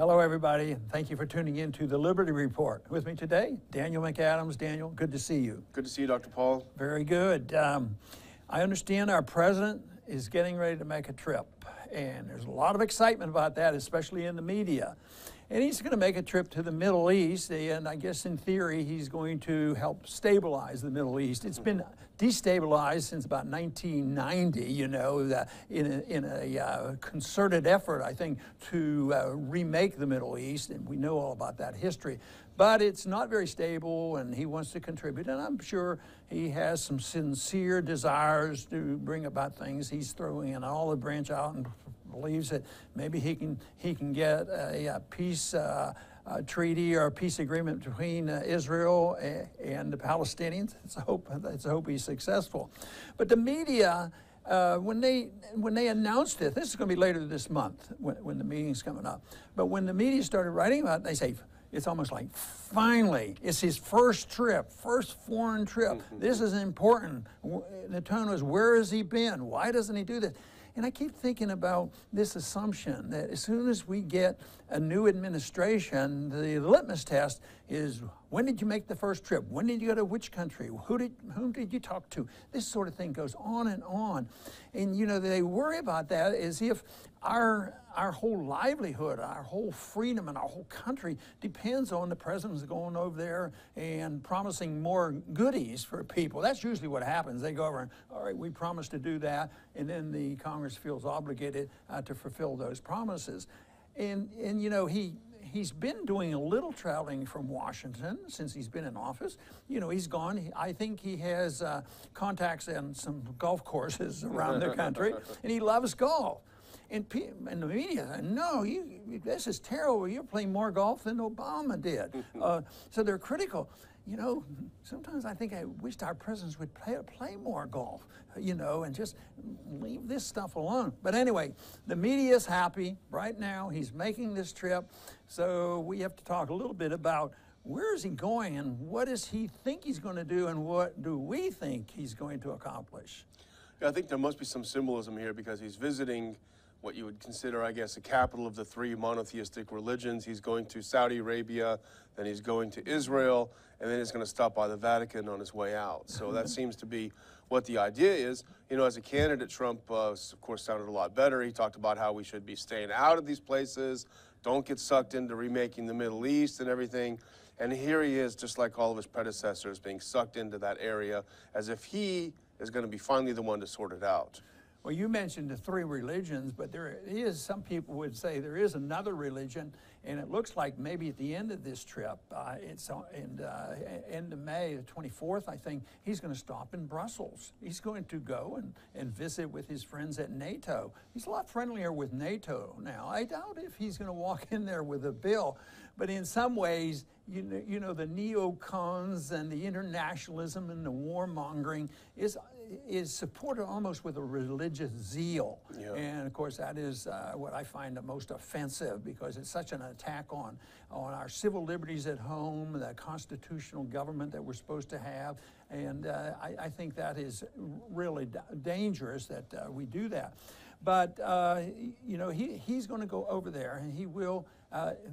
Hello, everybody, and thank you for tuning in to the Liberty Report. With me today, Daniel McAdams. Daniel, good to see you. Good to see you, Dr. Paul. Very good. I understand our president is getting ready to make a trip, and there's a lot of excitement about that, especially in the media. And he's going to make a trip to the Middle East, and I guess in theory he's going to help stabilize the Middle East. It's been destabilized since about 1990, you know, in a concerted effort, I think, to remake the Middle East, and we know all about that history. But it's not very stable, and he wants to contribute, and I'm sure he has some sincere desires to bring about things. He's throwing an olive branch out and believes that maybe he can get a peace treaty or a peace agreement between Israel and the Palestinians. Let's hope he's successful. But the media, when they announced it, this is going to be later this month when the meeting's coming up. But when the media started writing about it, they say, it's almost like, finally, it's his first trip, first foreign trip. This is important. The tone was, where has he been? Why doesn't he do this? And I keep thinking about this assumption that as soon as we get a new administration, the litmus test is, when did you make the first trip? When did you go to which country? Whom did you talk to? This sort of thing goes on and on. And you know, they worry about that as if our whole livelihood, our whole freedom, and our whole country depends on the president's going over there and promising more goodies for people. That's usually what happens. They go over and, all right, we promised to do that, and then the Congress feels obligated to fulfill those promises. And you know, he's been doing a little traveling from Washington since he's been in office. You know, he's gone. I think he has contacts in some golf courses around the country, and he loves golf. And the media said, no, this is terrible. You're playing more golf than Obama did. So they're critical. You know, sometimes I think I wished our presidents would play more golf, you know, and just leave this stuff alone. But anyway, the media is happy right now. He's making this trip. So we have to talk a little bit about where is he going and what does he think he's going to do and what do we think he's going to accomplish? Yeah, I think there must be some symbolism here because he's visiting what you would consider, I guess, the capital of the three monotheistic religions. He's going to Saudi Arabia, then he's going to Israel, and then he's going to stop by the Vatican on his way out. So that seems to be what the idea is. You know, as a candidate, Trump, of course, sounded a lot better. He talked about how we should be staying out of these places, don't get sucked into remaking the Middle East and everything. And here he is, just like all of his predecessors, being sucked into that area as if he is going to be finally the one to sort it out. Well, you mentioned the three religions, but there is, some people would say there is another religion, and it looks like maybe at the end of this trip, it's in end of May, the 24th, I think, he's going to stop in Brussels. He's going to go and visit with his friends at NATO. He's a lot friendlier with NATO now. I doubt if he's going to walk in there with a bill, but in some ways, you know, the neocons and the internationalism and the warmongering is supported almost with a religious zeal. Yeah. And of course that is what I find the most offensive because it's such an attack on our civil liberties at home, the constitutional government that we're supposed to have. And I think that is really dangerous that we do that. But, you know, he's going to go over there and he will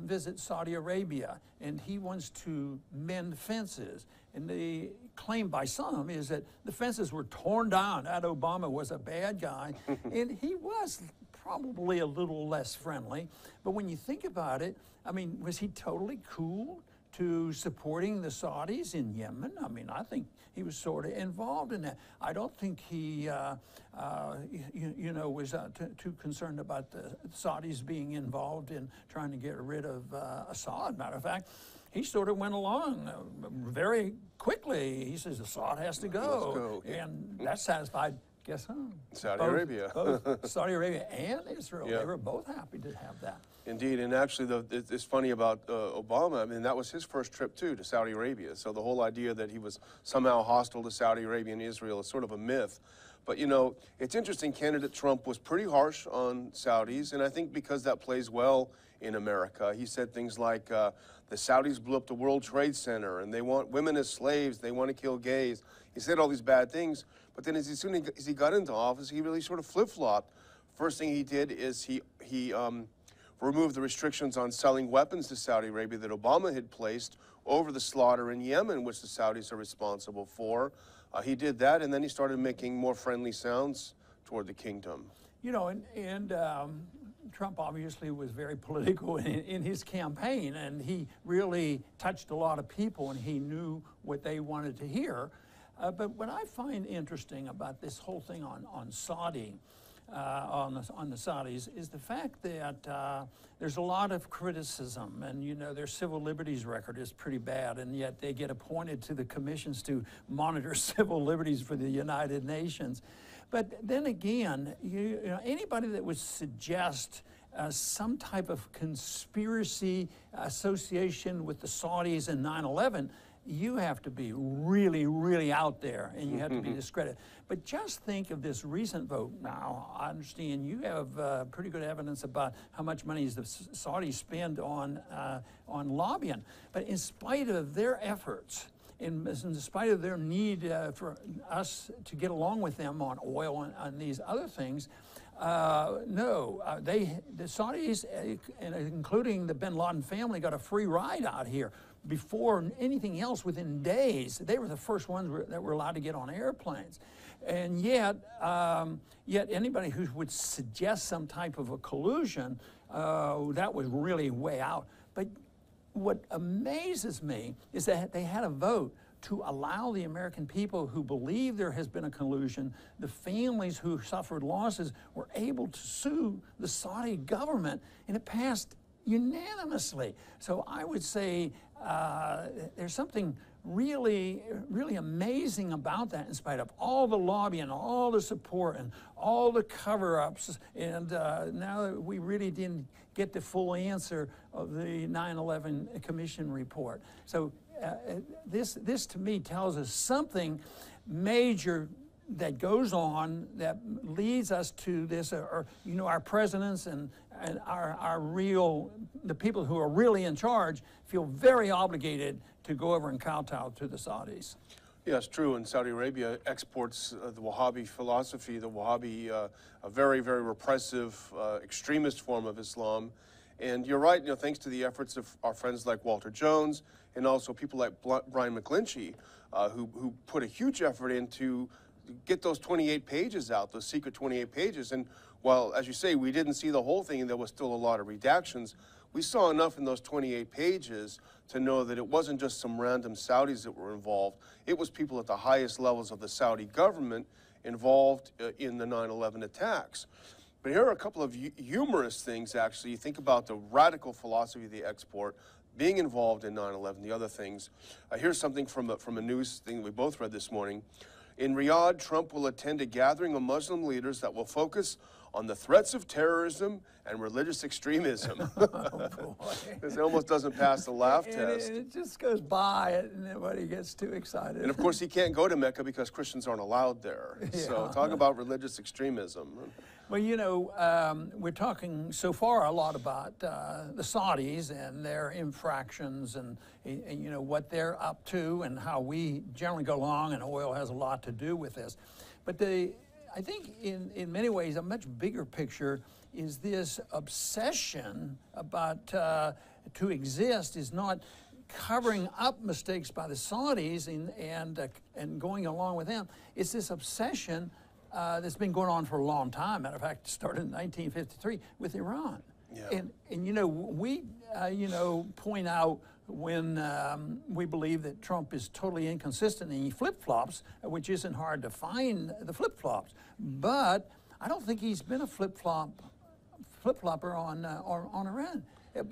visit Saudi Arabia, and he wants to mend fences. And the claim by some is that the fences were torn down, that Obama was a bad guy, and he was probably a little less friendly. But when you think about it, I mean, was he totally cool to supporting the Saudis in Yemen? I mean, I think he was sort of involved in that. I don't think he, you know, was too concerned about the Saudis being involved in trying to get rid of Assad. Matter of fact, he sort of went along very quickly. He says Assad has to go, and that satisfied. Guess who? Saudi Arabia. Both Saudi Arabia and Israel. Yeah. They were both happy to have that. Indeed, and actually, it's funny about Obama. I mean, that was his first trip too to Saudi Arabia. So the whole idea that he was somehow hostile to Saudi Arabia and Israel is sort of a myth. But you know, it's interesting. Candidate Trump was pretty harsh on Saudis, and I think because that plays well in America. He said things like, the Saudis blew up the World Trade Center, and they want women as slaves. They want to kill gays. He said all these bad things. But then as soon as he got into office, he really sort of flip-flopped. First thing he did is he remove the restrictions on selling weapons to Saudi Arabia that Obama had placed over the slaughter in Yemen, which the Saudis are responsible for. He did that, and then he started making more friendly sounds toward the kingdom. You know, and Trump obviously was very political in his campaign, and he really touched a lot of people, and he knew what they wanted to hear. But what I find interesting about this whole thing on Saudi, on the Saudis, is the fact that there's a lot of criticism, and you know their civil liberties record is pretty bad, and yet they get appointed to the commissions to monitor civil liberties for the United Nations. But then again, you know anybody that would suggest some type of conspiracy association with the Saudis and 9/11, you have to be really, really out there, and you have to be discredited. But just think of this recent vote. Now, I understand you have pretty good evidence about how much money the Saudis spend on lobbying. But in spite of their efforts, in spite of their need for us to get along with them on oil and these other things, the Saudis, including the bin Laden family, got a free ride out here. Before anything else, within days, they were the first ones that were allowed to get on airplanes. And yet anybody who would suggest some type of a collusion, that was really way out. But what amazes me is that they had a vote to allow the American people who believe there has been a collusion, the families who suffered losses, were able to sue the Saudi government, and it passed unanimously. So I would say there's something really, really amazing about that, in spite of all the lobbying, all the support, and all the cover-ups. And now that we really didn't get the full answer of the 9/11 Commission report. So this to me tells us something major that goes on that leads us to this, you know, our presidents and the people who are really in charge feel very obligated to go over and kowtow to the Saudis. Yeah, it's true. And Saudi Arabia exports the Wahhabi philosophy, the Wahhabi, a very, very repressive, extremist form of Islam. And you're right, you know, thanks to the efforts of our friends like Walter Jones and also people like Brian McClinchy, who put a huge effort into get those 28 pages out, those secret 28 pages. And while, as you say, we didn't see the whole thing and there was still a lot of redactions, we saw enough in those 28 pages to know that it wasn't just some random Saudis that were involved. It was people at the highest levels of the Saudi government involved in the 9/11 attacks. But here are a couple of humorous things, actually. You think about the radical philosophy they export, being involved in 9/11, the other things. Here's something from a news thing we both read this morning. In Riyadh, Trump will attend a gathering of Muslim leaders that will focus on the threats of terrorism and religious extremism. Oh, boy. It almost doesn't pass the laugh test. And it just goes by it, and nobody gets too excited. And of course, he can't go to Mecca because Christians aren't allowed there. Yeah. So talk about religious extremism. Well, you know, we're talking so far a lot about the Saudis and their infractions and, you know, what they're up to and how we generally go along, and oil has a lot to do with this. But I think in many ways a much bigger picture is this obsession about to exist is not covering up mistakes by the Saudis and going along with them. It's this obsession that's been going on for a long time. Matter of fact, it started in 1953 with Iran. Yeah. And you know, we you know, point out when we believe that Trump is totally inconsistent and he flip-flops, which isn't hard to find the flip-flops. But I don't think he's been a flip-flopper on Iran.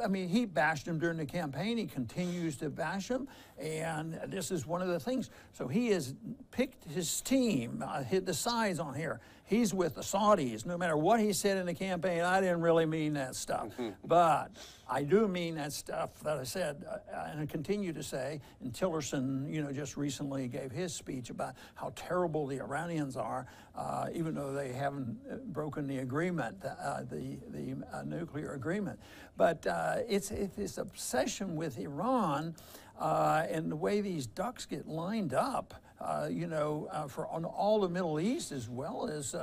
I mean, he bashed him during the campaign. He continues to bash him, and this is one of the things. So he has picked his team, hit the sides on here. He's with the Saudis. No matter what he said in the campaign, I didn't really mean that stuff. But I do mean that stuff that I said, and I continue to say. And Tillerson, you know, just recently gave his speech about how terrible the Iranians are, even though they haven't broken the agreement, the nuclear agreement. But it's this obsession with Iran and the way these ducks get lined up. on all the Middle East, as well as,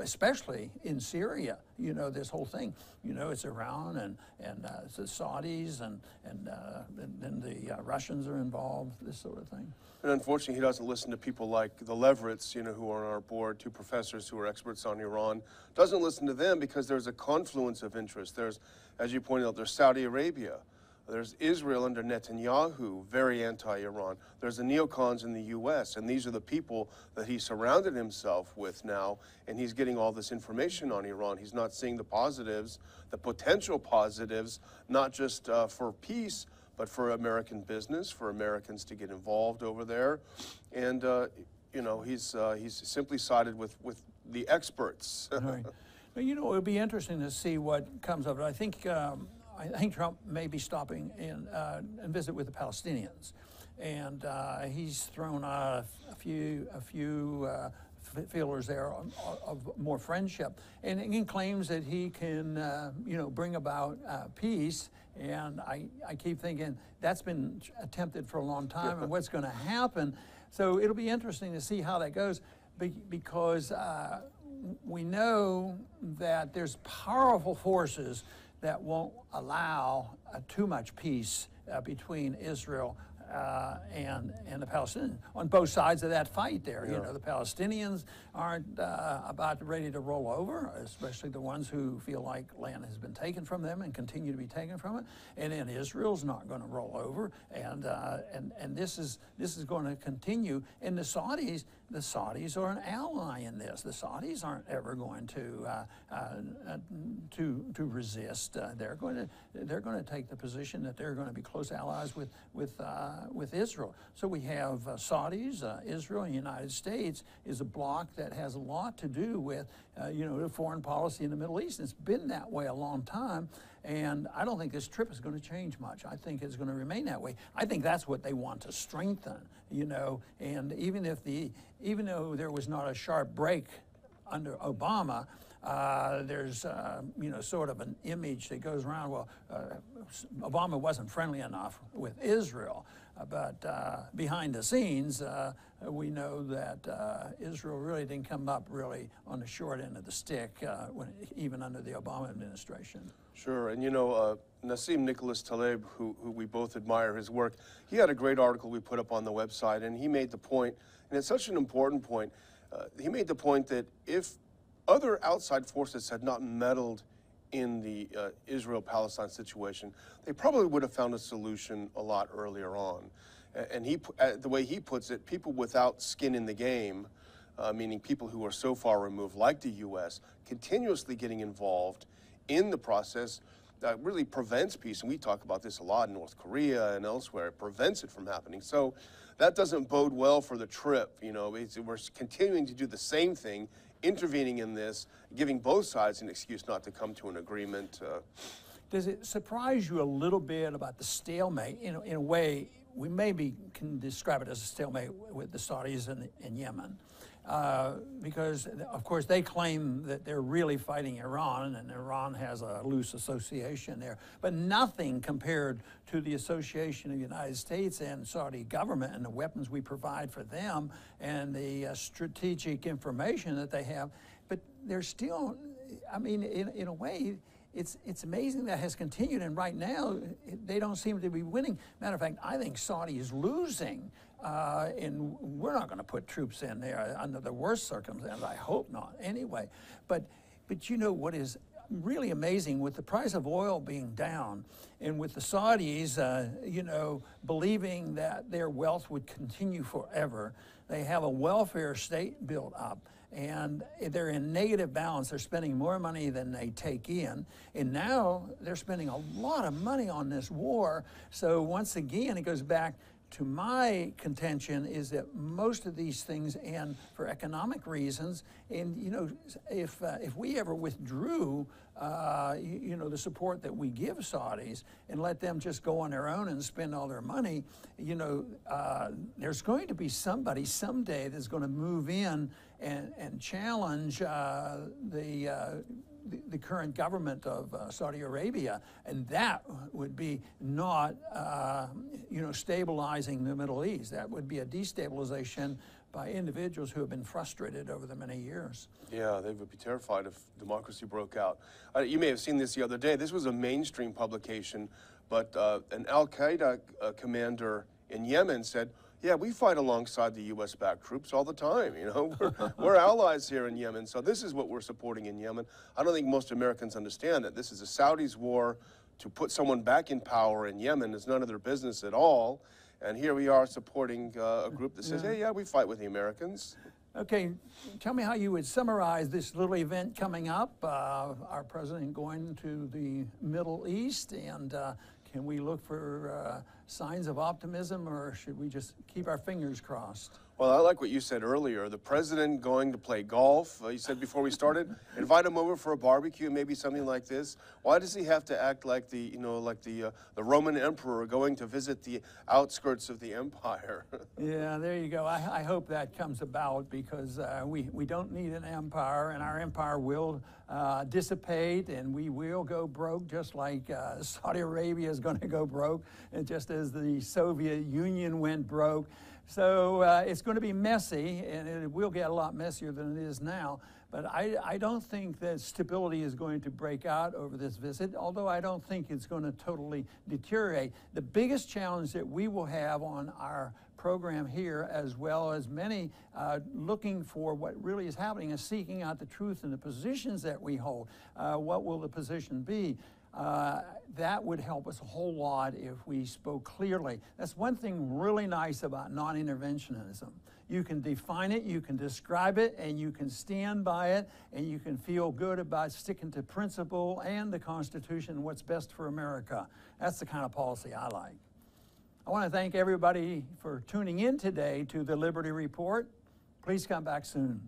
especially in Syria, this whole thing. It's Iran and it's the Saudis and then the Russians are involved, this sort of thing. And unfortunately, he doesn't listen to people like the Leverets, who are on our board, two professors who are experts on Iran. Doesn't listen to them because there's a confluence of interest. There's, as you pointed out, there's Saudi Arabia. There's Israel under Netanyahu, very anti-Iran. There's the neocons in the U.S., and these are the people that he surrounded himself with now, and he's getting all this information on Iran. He's not seeing the positives, the potential positives, not just for peace, but for American business, for Americans to get involved over there. And, he's simply sided with the experts. Right. Well, it would be interesting to see what comes of it. I think Trump may be stopping and visit with the Palestinians, and he's thrown out a few feelers there of more friendship, and he claims that he can, bring about peace. And I keep thinking that's been attempted for a long time, and what's going to happen. So it'll be interesting to see how that goes, because we know that there's powerful forces that won't allow too much peace between Israel and the Palestinians on both sides of that fight there. Yeah. The Palestinians aren't about ready to roll over, especially the ones who feel like land has been taken from them and continue to be taken from it. And then Israel's not going to roll over, and this is going to continue. And the Saudis are an ally in this. The Saudis aren't ever going to resist. They're going to take the position that they're going to be close allies with Israel. So we have Saudis, Israel, and the United States is a bloc that has a lot to do with the foreign policy in the Middle East. It's been that way a long time, and I don't think this trip is going to change much. I think it's going to remain that way. I think that's what they want to strengthen, and even though there was not a sharp break under Obama, there's sort of an image that goes around, well, Obama wasn't friendly enough with Israel, but behind the scenes, we know that Israel really didn't come up really on the short end of the stick, even under the Obama administration. Sure, and Nassim Nicholas Taleb, who we both admire his work, he had a great article we put up on the website, and he made the point, and it's such an important point, he made the point that if other outside forces had not meddled in the Israel-Palestine situation, they probably would have found a solution a lot earlier on. And the way he puts it, people without skin in the game, meaning people who are so far removed, like the U.S., continuously getting involved in the process, really prevents peace. And we talk about this a lot in North Korea and elsewhere. It prevents it from happening. So that doesn't bode well for the trip. We're continuing to do the same thing, intervening in this, giving both sides an excuse not to come to an agreement. Does it surprise you a little bit about the stalemate? In a way, we maybe can describe it as a stalemate with the Saudis in Yemen. Because, of course, they claim that they're really fighting Iran, and Iran has a loose association there. But nothing compared to the association of the United States and Saudi government and the weapons we provide for them and the strategic information that they have. But they're still, in a way, it's amazing that has continued, and right now they don't seem to be winning. Matter of fact, I think Saudi is losing, and we're not going to put troops in there under the worst circumstances. I hope not, anyway. But what is really amazing, with the price of oil being down, and with the Saudis, believing that their wealth would continue forever, they have a welfare state built up. And they're in negative balance. They're spending more money than they take in. And now they're spending a lot of money on this war. So once again, it goes back to my contention is that most of these things end for economic reasons. And, if we ever withdrew, the support that we give Saudis and let them just go on their own and spend all their money, there's going to be somebody someday that's going to move in and challenge the the current government of Saudi Arabia, and that would be not, stabilizing the Middle East. That would be a destabilization by individuals who have been frustrated over the many years. Yeah, they would be terrified if democracy broke out. You may have seen this the other day. This was a mainstream publication, but an Al-Qaeda commander in Yemen said, yeah, we fight alongside the U.S.-backed troops all the time. We're allies here in Yemen, so this is what we're supporting in Yemen. I don't think most Americans understand that this is the Saudis' war to put someone back in power in Yemen. It's none of their business at all. And here we are supporting a group that says, hey, yeah, we fight with the Americans. Okay, tell me how you would summarize this little event coming up, our president going to the Middle East, and can we look for signs of optimism, or should we just keep our fingers crossed? Well, I like what you said earlier. The president going to play golf. You said before we started, invite him over for a barbecue, maybe something like this. Why does he have to act like the Roman emperor going to visit the outskirts of the empire? Yeah, there you go. I hope that comes about, because we don't need an empire, and our empire will dissipate, and we will go broke, just like Saudi Arabia is going to go broke, and just as the Soviet Union went broke. So it's going to be messy, and it will get a lot messier than it is now. But I don't think that stability is going to break out over this visit, although I don't think it's going to totally deteriorate. The biggest challenge that we will have on our program here, as well as many looking for what really is happening, is seeking out the truth in the positions that we hold. What will the position be? That would help us a whole lot if we spoke clearly. That's one thing really nice about non-interventionism. You can define it, you can describe it, and you can stand by it, and you can feel good about sticking to principle and the Constitution and what's best for America. That's the kind of policy I like. I want to thank everybody for tuning in today to the Liberty Report. Please come back soon.